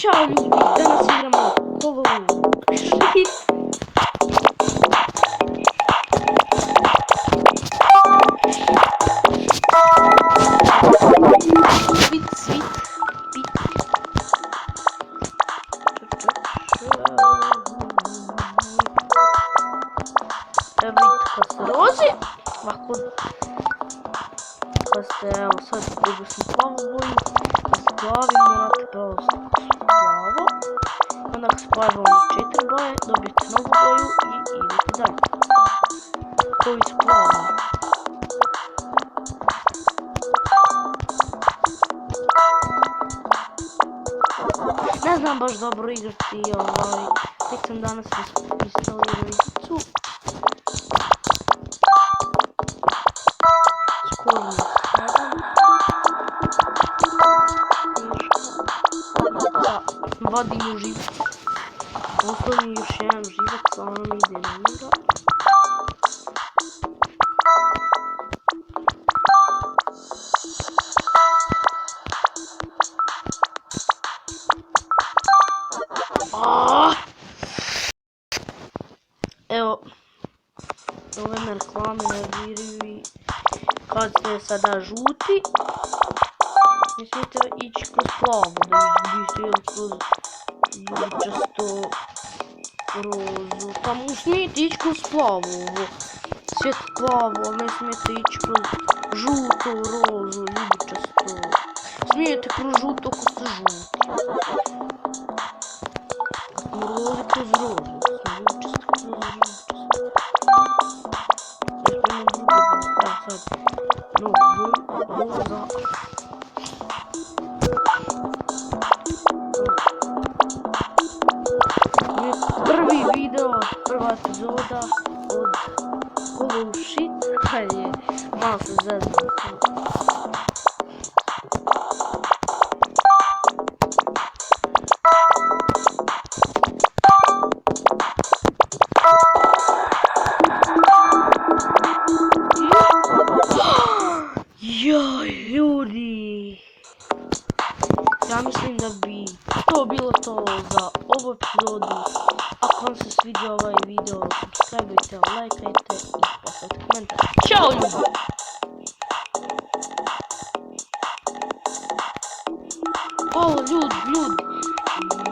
Ćao ljudi, danas igramo Hollow Sheet. Svit, evo vidite kad se rozi, ovako, kad ste, evo sad dobio sam plavu boju, kad ste plavi morate pravosti plavo, onda ako spavamo 4 boje, dobijete novu boju i idete dalje. Koji su plavi. Ne znam baš dobro igrati, tek sam danas instalirao igricu. Skoro ne spadam. Da, vadim u živac. Ostao mi još jedan živac, a ono mi ide na njega. Evo, ove me reklame nerviraju i kad ste sada žuti, ne smijete ići kroz plavo, da biste ili kroz ljubičasto rozu. Tamo smijete ići kroz plavo, ovo svijet plavo, ne smijete ići kroz žuto, rozu, ljubičasto. Smijete kroz žuto ako ste žuti. Rozi kroz rozu, ljubičasto kroz ljubičasto. Sad, roza. Prvi video, prva epizoda od Hollow Sheet, hajde, malo se zeznam. Joj, ljudi, ja mislim da bi to bilo to za ovu epizodu. Ako vam se svidio ovaj video, subscribeujte, lajkajte i postavite komentar. Ćao ljudi! O, ljudi!